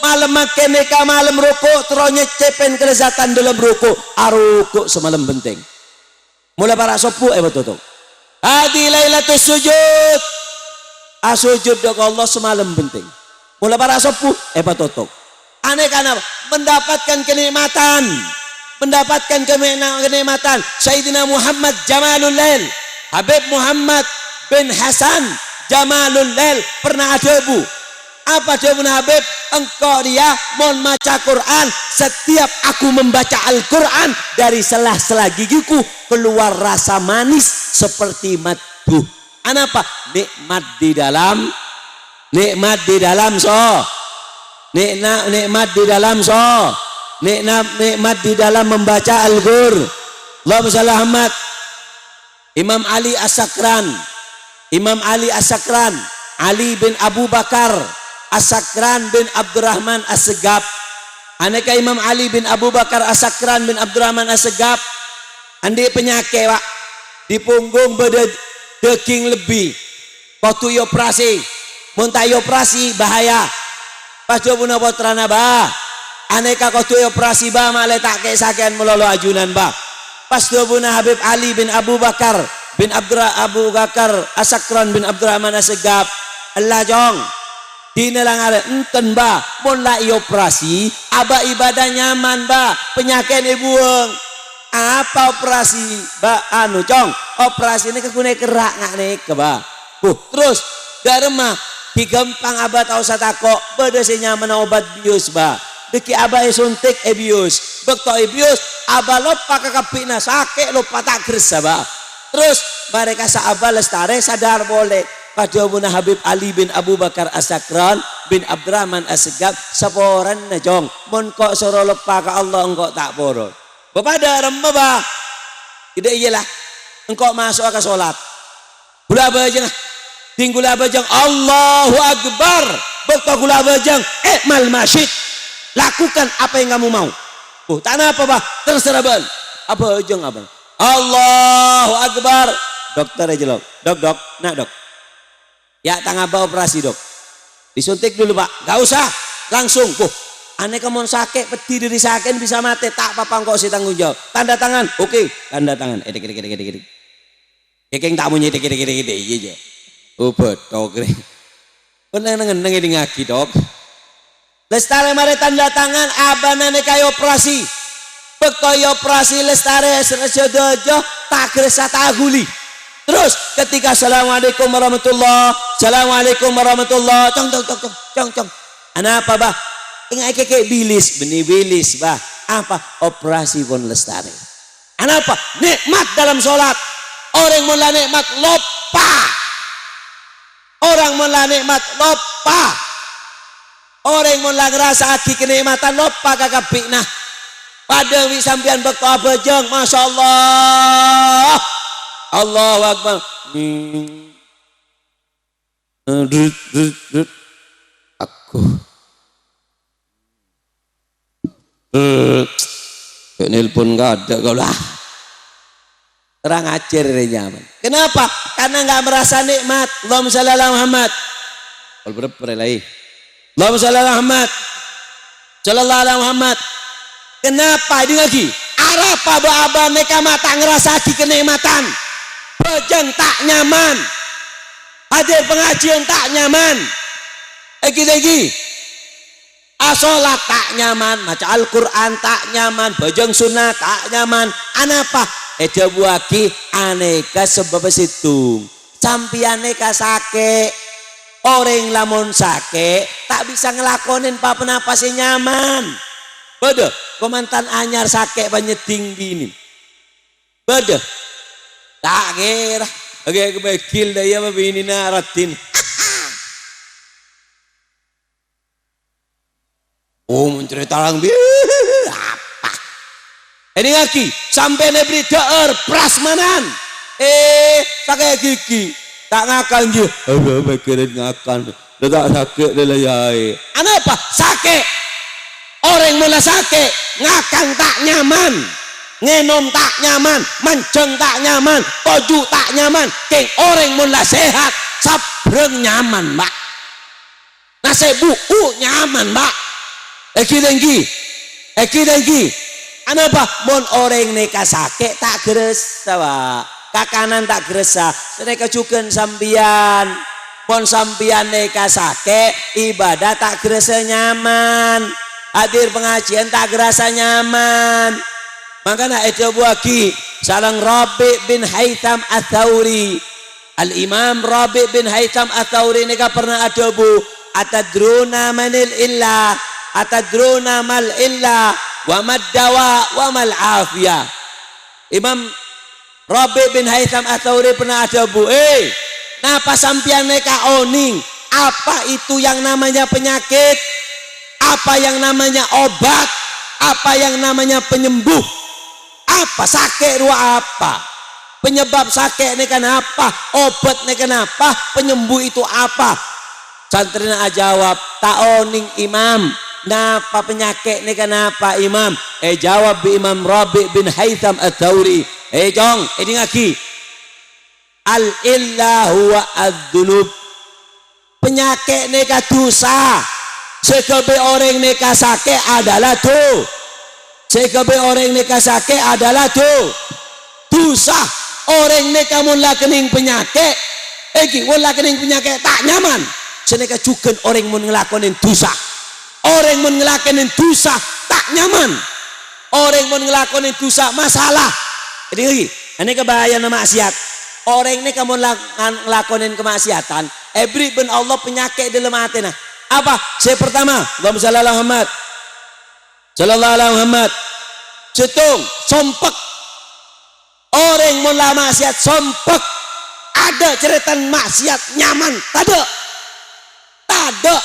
malam makeneka malam ruku teronya cepen kelezatan dalam ruku aruku semalam benteng mulai para sepuh totok hadhihi lailatul sujud asujud ke Allah semalam penting. Mulai para sepuh totok. Aneh karena mendapatkan kenikmatan, mendapatkan kenikmatan. Sayyidina Muhammad Jamalul Lail, Habib Muhammad bin Hasan Jamalul Lail pernah ada bu. Apa debu Habib? Engkau dia mau baca Quran. Setiap aku membaca Al-Quran dari selah-selah gigiku keluar rasa manis seperti madu. Apa? Nikmat di dalam nikmat di dalam membaca Al-Qur'an. Allahumma shalli Muhammad. Imam Ali As-Sakran, Ali bin Abu Bakar As-Sakran bin Abdurrahman As-Segaf. Aneka Imam Ali bin Abu Bakar As-Sakran bin Abdurrahman As-Segaf andi penyakit Pak di punggung beda daging lebih waktu operasi muntai operasi bahaya pas jobuna potrana bah aneka waktu operasi bah malah tak kayak sakian melolo ajunan bah pas jobuna Habib Ali bin Abu Bakar As-Sakran bin Abdurrahman As-Segaf Allah jong dinelang ada enten bah mulai operasi abah ibadah nyaman bah penyakit buang apa operasi ba anu cong operasi ini kekune kerak ngak nih keba terus garema digempang abah tau satako bedesi nyaman obat bius ba deki abah suntik bius bekto bius abah lupa kakapina sakit lupa tak gersa ba terus mereka saabah lestare sadar boleh pada Abu Habib Ali bin Abu Bakar As-Sakran bin Abdurrahman As-Segaf saporan na cong mon kok soro lupa ke Allah engkau tak poro kepada rembah tidak iyalah engkau masuk ke sholat gula bajang tinggal bajang Allahu Akbar bekto gula bajang mal masyid lakukan apa yang kamu mau tanah apa bah terserah bal apa bajang apa Allahu Akbar dokter aja dok nak dok ya tangga apa operasi dok disuntik dulu pak gak usah langsung aneh kamu sakit peti diri sakit bisa mati tak apa-apa kok si tanggung jawab tanda tangan oke tanda tangan kekeng tak punya iya obat dok pengen ngaki dok lestari mari tanda tangan abanane kayak operasi bekoy operasi lestari sejodoh tak geresa tak guli terus ketika assalamualaikum warahmatullah cong anak apa bah ingat kayak bilis benih bilis bah apa operasi pun lestari apa nikmat dalam sholat orang mula nikmat lupa orang mula ngerasa hati kenikmatan lupa kakak piknah pada wisampian bekto abajang Masya Allah Allahu Akbar aku nelpon gak ada kau lah terang ajar nyaman kenapa karena nggak merasa nikmat Allahumma shalli ala Muhammad Allahumma shalli ala Muhammad sallallahu ala Muhammad kenapa ini lagi arah aba mereka mata ngerasa di kenikmatan bajang tak nyaman hadir pengajian tak nyaman lagi Asolat tak nyaman, maca Al-Quran tak nyaman, bajang sunnah tak nyaman. Anapa? Eja buaki aneka sebab situng. Sampiane ka sake. Orang lamun sake tak bisa ngelakonin apa sih nyaman. Bede, komantan anyar sake banyeting bini. Bede, tak kira. Oke, kebekil daya bini naratin. Oh, mencerita lang apa? Ini lagi sampai nebri deur prasmanan. Pakai gigi tak ngakan je. Apa pikirin ngakan? Tak sakit delayai. Anapa? Sakit. Orang mula sakit ngakan tak nyaman. Ngenom tak nyaman, manceng tak nyaman, toju tak nyaman. Keng orang mula sehat, sabreng nyaman, Mbak. Nasi buku nyaman, Mbak. Eki dengki. Anapa? Mon orang neka sakit tak geresa, Pak. Kakanan tak geresa. Mereka cuken sambian. Mon sambian neka sakit, ibadah tak geresa nyaman. Hadir pengajian tak gerasa nyaman. Makanya itu buaki sarang Rabi bin Haytham Ats-Tsauri. Al-Imam Rabi bin Haytham Ats-Tsauri neka pernah ada bu. Atadruna manil illa. Atadruna mal illa wa mad dawa wa mal afiyah. Imam Rabi bin Haytham Ats-Tsauri pernah ada bu. Napa sampian neka oning? Apa itu yang namanya penyakit? Apa yang namanya obat? Apa yang namanya penyembuh? Apa sakit ruah apa? Penyebab sakit ini kenapa? Obat ini kenapa? Penyembuh itu apa? Santrina jawab, taoning imam. Napa penyakit ini kenapa imam? Jawab bi Imam Rabi bin Haytham Ats-Tsauri. Jong, ini lagi. Al-illa huwa adz-dzunub. Penyakit ini dosa. Sekebe orang neka sakit adalah tuh. Sekebe orang neka sakit adalah tuh. Dosa. Orang neka mula kening penyakit. Mula kening penyakit tak nyaman. Seneka juga orang mun ngelakonin dosa. Orang mun ngelakonin dosa tak nyaman. Orang mun ngelakonin dosa masalah. Jadi lagi, ini kebahayaan maksiat. Orang neka mun ngelakonin kemaksiatan. Ebri ben Allah penyakit dalam hati nah. Apa? Saya pertama, Allahumma shalli ala Muhammad. Sallallahu alaihi Muhammad. Cetung, sompek. Orang mula maksiat sompek. Ada cerita maksiat nyaman, tada. Tada,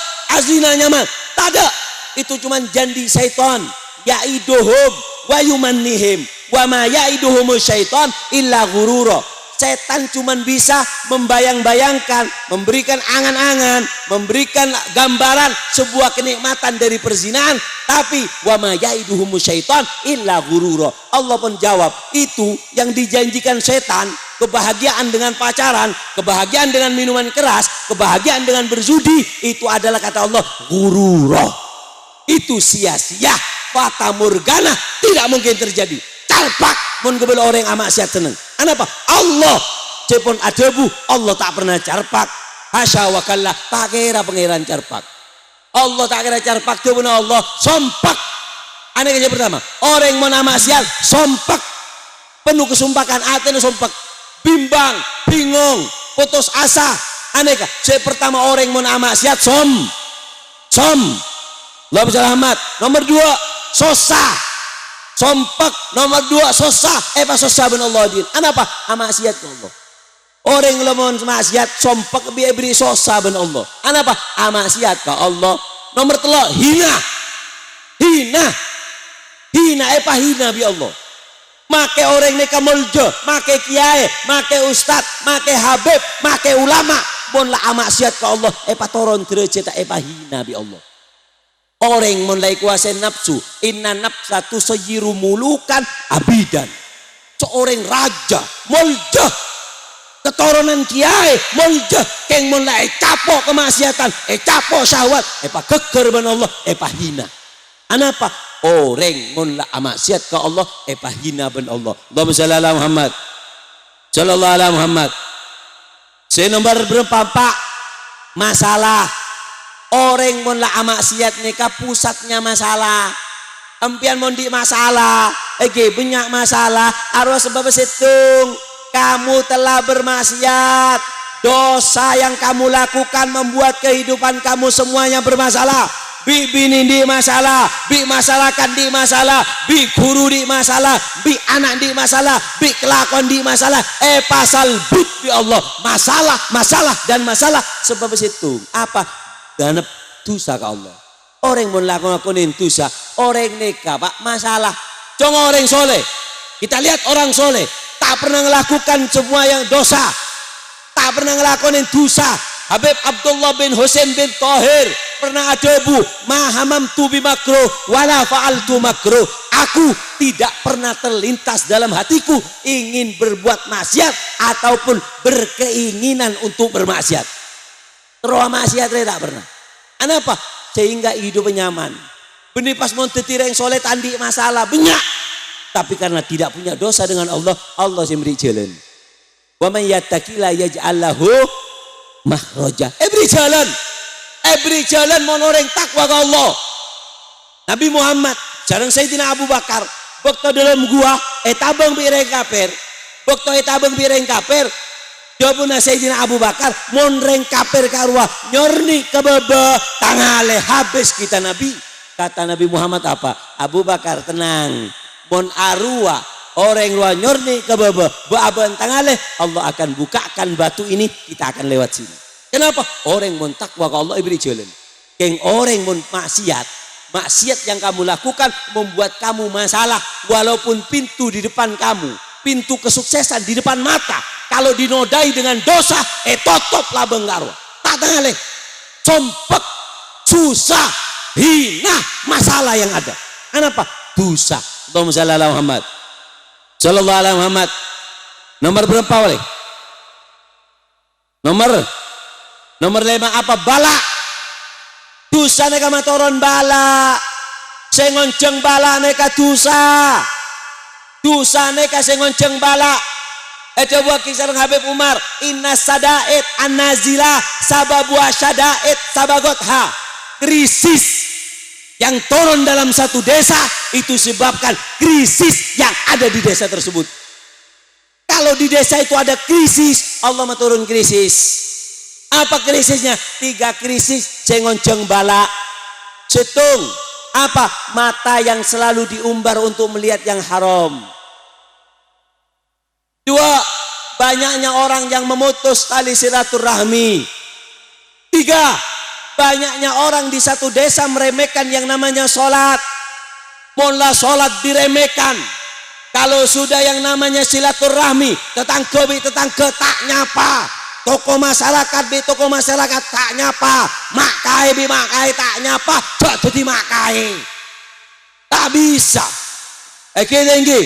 azina nyaman, tada. Itu cuma janji syaitan. Ya'iduhum wa yumannihim. Wa ma ya'iduhum syaitan illa ghurura. Setan cuman bisa membayang-bayangkan, memberikan angan-angan, memberikan gambaran sebuah kenikmatan dari perzinahan, tapi wa ma ya'iduhumu syaitan illa ghurura. Allah pun jawab, itu yang dijanjikan setan, kebahagiaan dengan pacaran, kebahagiaan dengan minuman keras, kebahagiaan dengan berzudi, itu adalah kata Allah ghurura. Itu sia-sia, fata morgana, tidak mungkin terjadi. Carpak mun gebel orang maksiat seneng. Kenapa? Allah cepon adebu, Allah tak pernah carpak. Hasya wa kallah, tak kira pangeran carpak. Allah tak kira carpak tu benar Allah sompak. Aneh kerja pertama, orang mau maksiat sompak, penuh kesumpakan hati sompak, bimbang, bingung, putus asa. Aneh kah? Saya pertama orang mau maksiat som. Allah bersahamat. Nomor 2 sosa. Sompak. Nomor 2 sosa. Apa sosa ben Allah din? Apa? Maksiat ke Allah. Orang lemon maksiat sompak beri sosa ben Allah. Apa? Maksiat ke Allah. Nomor 3 hina. Apa hina bi Allah? Make orang neka muljo, make kiai, make ustad, make habib, make ulama, bon la maksiat ke Allah. Apa toron derajat apa hina bi Allah. Orang mulai kuasa nafsu, inna nafsa tusayyiru mulukan abidan. Seorang raja, mulja, keturunan kiai, mulja, keng mulai capok kemaksiatan, capok syahwat, keker ben Allah, hina. Anapa? Orang mulai maksiat ke Allah, hina ben Allah. Allahumma shalli ala Muhammad. Sallallahu alaihi Muhammad. Saya nomor berapa Pak? Masalah Orang mon lah maksiat neka pusatnya masalah. Empian mon di masalah, banyak masalah. Arwah sebab setung, kamu telah bermaksiat. Dosa yang kamu lakukan membuat kehidupan kamu semuanya bermasalah. Bi bini di masalah, bi masyarakat di masalah, bi guru di masalah, bi anak di masalah, bi kelakuan di masalah. Pasal but bi Allah, masalah dan masalah sebab situ. Apa? Ganep dosa ke Allah. Orang mau lakukan dosa, orang neka pak masalah. Cuma orang soleh. Kita lihat orang soleh tak pernah melakukan semua yang dosa, tak pernah melakukan dosa. Habib Abdullah bin Husain bin Tahir pernah adebu mahamam tu bimakruh wala fa'altu makruh. Aku tidak pernah terlintas dalam hatiku ingin berbuat maksiat ataupun berkeinginan untuk bermaksiat. Terus maksiat tidak pernah. Kenapa? Sehingga hidupnya nyaman. Benih pas mau tetireng soleh tandi masalah banyak. Tapi karena tidak punya dosa dengan Allah, Allah yang beri jalan. Wa man yattaqilla yaj'al lahu makhraja. Beri jalan mon orang takwa ke Allah. Nabi Muhammad jarang Sayyidina Abu Bakar waktu dalam gua tabang bireng kafir. Waktu tabang bireng kafir jawabna Sayyidina Abu Bakar mon reng kafir karwa nyorni ke bebe tangale habis kita Nabi. Kata Nabi Muhammad apa? Abu Bakar tenang. Mon arwa orang luar nyorni ke bebe beaban tangale Allah akan bukakan batu ini, kita akan lewat sini. Kenapa? Orang mon takwa ke Allah beri jalan. Keng orang mon maksiat yang kamu lakukan membuat kamu masalah. Walaupun pintu di depan kamu, pintu kesuksesan di depan mata, kalau dinodai dengan dosa, tutup lah bengkarwa. Tak tangale, sompek, susah, hina masalah yang ada. Kenapa? Dosa. Allahumma shalli ala Muhammad. Sallallahu alaihi Muhammad. Nomor berapa oleh? Nomor 5 apa? Bala. Dosa neka matoron bala. Sengonceng bala neka dosa. Dosa neka sengonceng bala. Coba kisah Habib Umar. Inna sada'id an-nazila sababu asyada'id sabagotha. Krisis yang turun dalam satu desa itu sebabkan krisis yang ada di desa tersebut. Kalau di desa itu ada krisis, Allah mau turun krisis. Apa krisisnya? 3 krisis. Cengonceng bala. Setung. Apa? Mata yang selalu diumbar untuk melihat yang haram. 2. Banyaknya orang yang memutus tali silaturahmi. 3. Banyaknya orang di satu desa meremehkan yang namanya sholat. Mula sholat diremehkan. Kalau sudah yang namanya silaturahmi, tetangga tak nyapa. Toko masyarakat tak nyapa. Makai tak nyapa. Jadi makai. Tak bisa. Tinggi.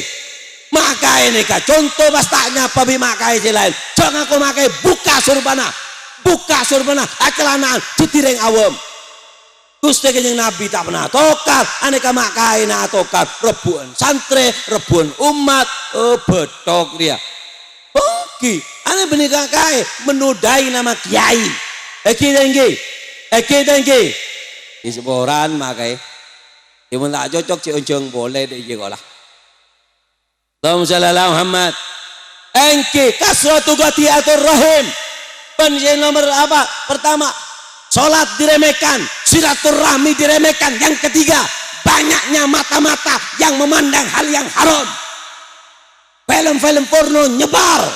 Makai nika. Contoh pas tak nyapa makai lain. Jangan aku makai buka surbana. Celanaan cutireng awam. Gusti Kanjeng Nabi tak pernah tokar, aneka makai na tokar, rebuan santri, rebuan umat, betok dia. Oke, ane benika kai menodai nama kiai. Eki dengki. Di seboran makai. Yang tak cocok cioncong boleh deh jegolah. Allahumma shalli ala Muhammad. Engki kasratu gatiatur rahim. Penjelasan nomor apa? Pertama, sholat diremehkan, silaturahmi diremehkan. Yang ketiga, banyaknya mata-mata yang memandang hal yang haram. Film-film porno nyebar,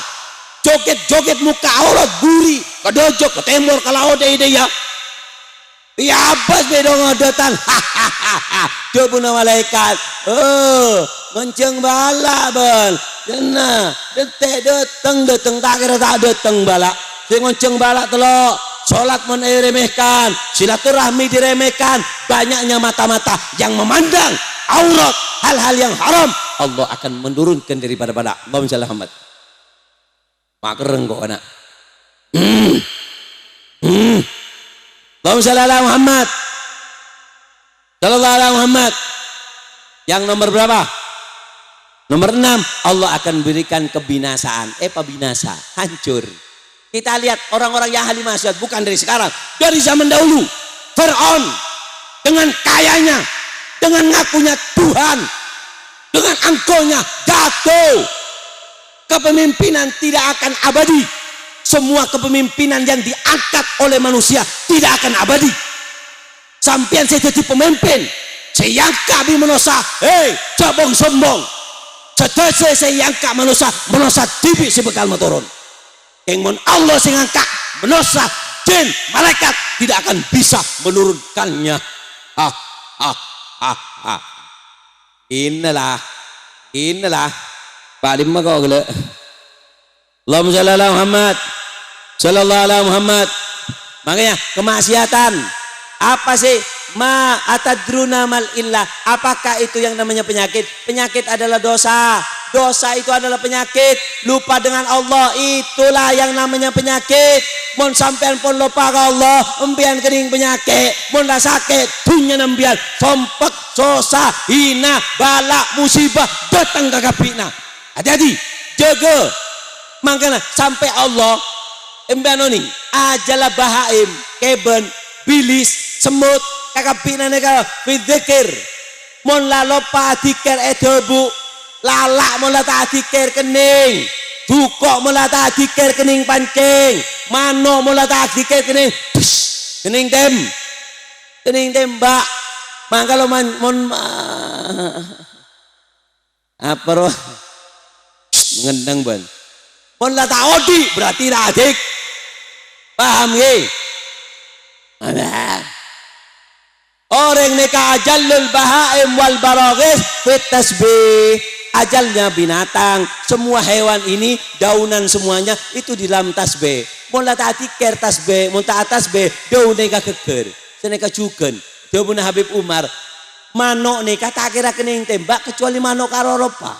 joget-joget muka aurat guri, kedojok, ke tembor, ke laut ide ya. Ya abas bedong datang, hahaha. Jobuna malaikat, menceng bala bal, kena, datang tak kira tak datang bala. Ngonceng balak telok, sholat diremehkan, silaturahmi diremehkan, banyaknya mata-mata yang memandang aurat, hal-hal yang haram, Allah akan menurunkan daripada balak. Allahumma shalli ala Muhammad. Makereng kok anak. Allahumma shalli ala Muhammad. Sallallahu alaihi Muhammad. Yang nomor berapa? Nomor 6, Allah akan berikan kebinasaan. Binasa, hancur. Kita lihat orang-orang yang ahli maksiat bukan dari sekarang, dari zaman dahulu. Fir'aun dengan kayanya, dengan ngakunya Tuhan, dengan angkonya jatuh. Kepemimpinan tidak akan abadi. Semua kepemimpinan yang diangkat oleh manusia tidak akan abadi. Sampian saya jadi pemimpin, saya yangka bi menosa, cabong sombong. Sedese saya yangka menosa tibi si bekal motoron. Yang mon Allah sing angka menosa jin malaikat tidak akan bisa menurunkannya. Inilah Pak Lim kau gele. Allahumma shalli ala Muhammad, sallallahu alaihi Muhammad. Makanya kemaksiatan apa sih? Ma atadruna mal illah. Apakah itu yang namanya penyakit? Penyakit adalah dosa. Dosa itu adalah penyakit. Lupa dengan Allah, itulah yang namanya penyakit. Mon sampean pun lupa ke Allah, empian kening penyakit. Mon dah sakit, dunya nembian, sompek, sosa, hina, bala, musibah datang ke kapina. Hati-hati, jaga. Makanya sampai Allah empian oni ajalah bahaim, keben, bilis, semut, kakapina neka fidzikir. Mon la lupa dikir edobu. Lalak mula tak dikir kening, dukok mula tak dikir kening pancing, mano mula tak dikir kening, kening tembak. Maka lo apa roh ngendang ban, mula tak odi berarti radik, paham ye? Orang neka ajalul bahaim wal baragis fit tasbih. Ajalnya binatang, semua hewan ini daunan semuanya itu di dalam tasbih. Mun la ta'tikir tasbih, mun ta tasbih daun neka keker. Seneka cuken. Daun Habib Umar. Manok neka tak kira kening tembak kecuali manok karo ropa.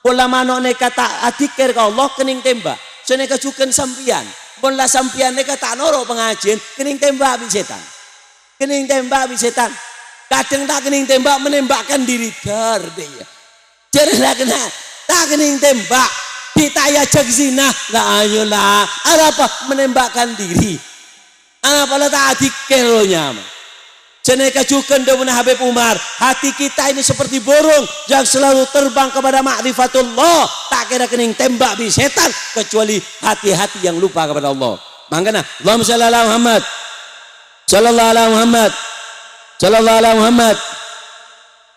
Bola manok neka tak atikir ka Allah kening tembak. Seneka cuken sampian. Mun la sampian neka tak noro pengajian kening tembak bin setan. Kening tembak bin setan. Kadang tak kening tembak menembakkan diri dar dia. Cerita kena tak kening tembak ditaya cek zina lah ayolah apa menembakkan diri apa lah tak adikelonya ceneka cuken deuna Habib Umar hati kita ini seperti burung yang selalu terbang kepada ma'rifatullah tak kira kening tembak bi setan kecuali hati-hati yang lupa kepada Allah. Makanya Allahumma shalli ala Muhammad sallallahu alaihi Muhammad sallallahu alaihi Muhammad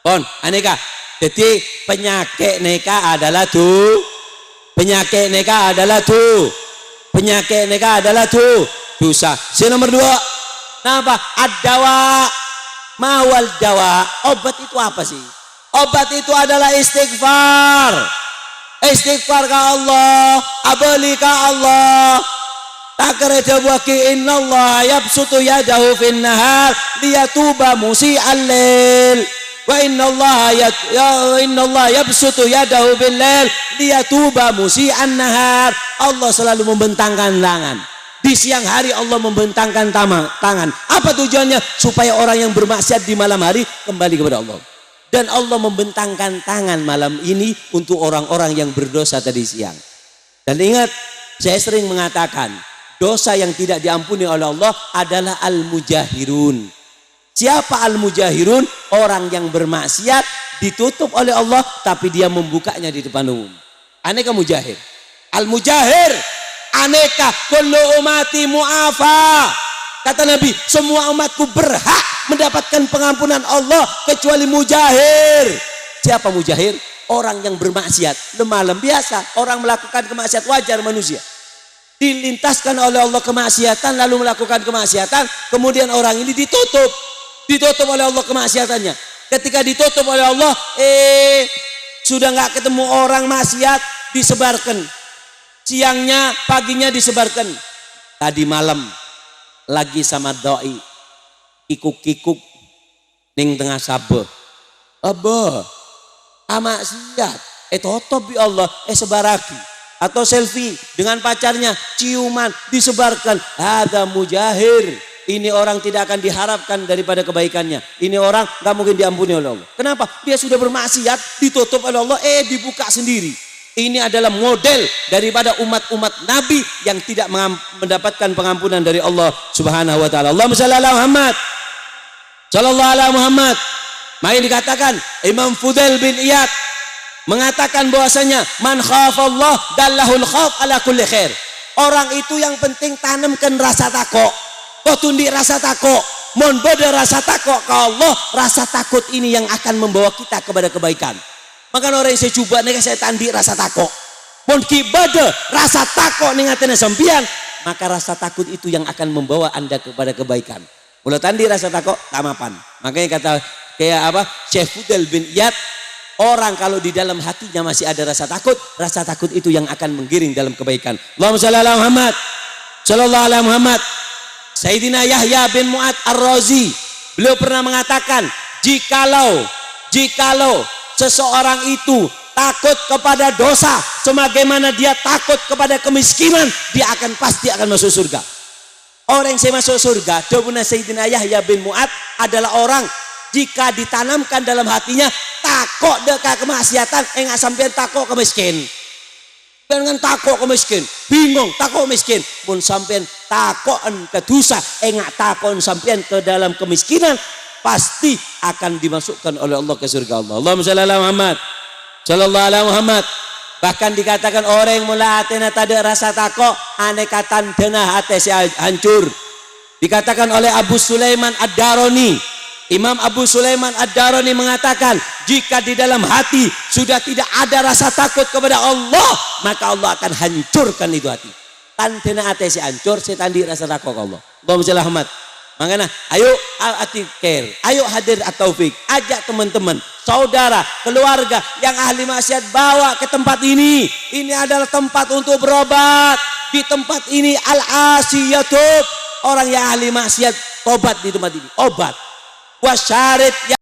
pon aneka. Jadi penyakit neka adalah penyakit neka adalah dosa. Si nomor 2, apa? Ad-dawa, mawal dawa. Obat itu apa sih? Obat itu adalah istighfar. Istighfar ke Allah, abali ke Allah. Takreda waki innallaha yabsutu yadahu fin nahar liyatuba musi'al lail. Wa innallaha yabsutu yadahu bil lail liyatuba musi'an nahar. Allah selalu membentangkan tangan. Di siang hari Allah membentangkan tangan. Apa tujuannya? Supaya orang yang bermaksiat di malam hari kembali kepada Allah. Dan Allah membentangkan tangan malam ini untuk orang-orang yang berdosa tadi siang. Dan ingat, saya sering mengatakan, dosa yang tidak diampuni oleh Allah adalah al-mujahirun. Siapa al-mujahirun? Orang yang bermaksiat ditutup oleh Allah tapi dia membukanya di depan umum. Aneka mujahir. Al-mujahir aneka kullu umati mu'afa. Kata Nabi, semua umatku berhak mendapatkan pengampunan Allah kecuali mujahir. Siapa mujahir? Orang yang bermaksiat. Malam biasa orang melakukan kemaksiat wajar manusia. Dilintaskan oleh Allah kemaksiatan lalu melakukan kemaksiatan, kemudian orang ini ditutup oleh Allah kemaksiatannya. Ketika ditutup oleh Allah, sudah nggak ketemu orang maksiat, disebarkan. Siangnya, paginya disebarkan. Tadi malam lagi sama doi, kikuk-kikuk ning tengah sabeh. Abah, maksiat, totop bi Allah, sebaraki. Atau selfie dengan pacarnya, ciuman, disebarkan. Ada mujahir. Ini orang tidak akan diharapkan daripada kebaikannya. Ini orang gak mungkin diampuni oleh Allah. Kenapa? Dia sudah bermaksiat, ditutup oleh Allah, dibuka sendiri. Ini adalah model daripada umat-umat Nabi yang tidak mendapatkan pengampunan dari Allah Subhanahu wa taala. Allahumma shalli ala Muhammad. Sallallahu alaihi Muhammad. Maka dikatakan Imam Fudail bin Iyad mengatakan bahwasanya man khafallah dallahul khauf ala kulli khair. Orang itu yang penting tanamkan rasa takut. Kau tundi rasa takut. Mon beda rasa takut ke Allah, rasa takut ini yang akan membawa kita kepada kebaikan. Maka orang yang saya coba nih saya tandi rasa takut. Mon kibada rasa takut nih ngatena sempian, maka rasa takut itu yang akan membawa Anda kepada kebaikan. Mula tandi rasa takut tamapan. Makanya kata kayak apa? Syekh Fudail bin Iyad, orang kalau di dalam hatinya masih ada rasa takut itu yang akan menggiring dalam kebaikan. Allahumma shalli ala Muhammad. Sallallahu alaihi Muhammad. Sayyidina Yahya bin Mu'ad Ar-Razi, beliau pernah mengatakan, jikalau seseorang itu takut kepada dosa sebagaimana dia takut kepada kemiskinan, dia pasti akan masuk surga. Orang yang masuk surga, dawuhna Sayyidina Yahya bin Mu'ad, adalah orang jika ditanamkan dalam hatinya takut dekat kemaksiatan, enggak sampai takut ke miskin. Dengan takut ke miskin, bingung takut miskin, pun sampai takut ke dosa, enggak takut sampai ke dalam kemiskinan, pasti akan dimasukkan oleh Allah ke surga Allah. Allahumma shalli ala Muhammad. Sallallahu alaihi Muhammad. Bahkan dikatakan orang yang mula hatena tada rasa takut, anekatan denah hati si hancur. Dikatakan oleh Abu Sulaiman Ad-Darani, Imam Abu Sulaiman Ad-Darani mengatakan, jika di dalam hati sudah tidak ada rasa takut kepada Allah, maka Allah akan hancurkan itu hati. Tandena hati si hancur, saya tandi rasa takut ke Allah. Allahumma shalli ala Muhammad. Makanya ayo al-atikir, ayo hadir at-taufik, ajak teman-teman, saudara, keluarga yang ahli maksiat bawa ke tempat ini. Ini adalah tempat untuk berobat. Di tempat ini al-asiyatub, orang yang ahli maksiat tobat di tempat ini, obat. Wasyarit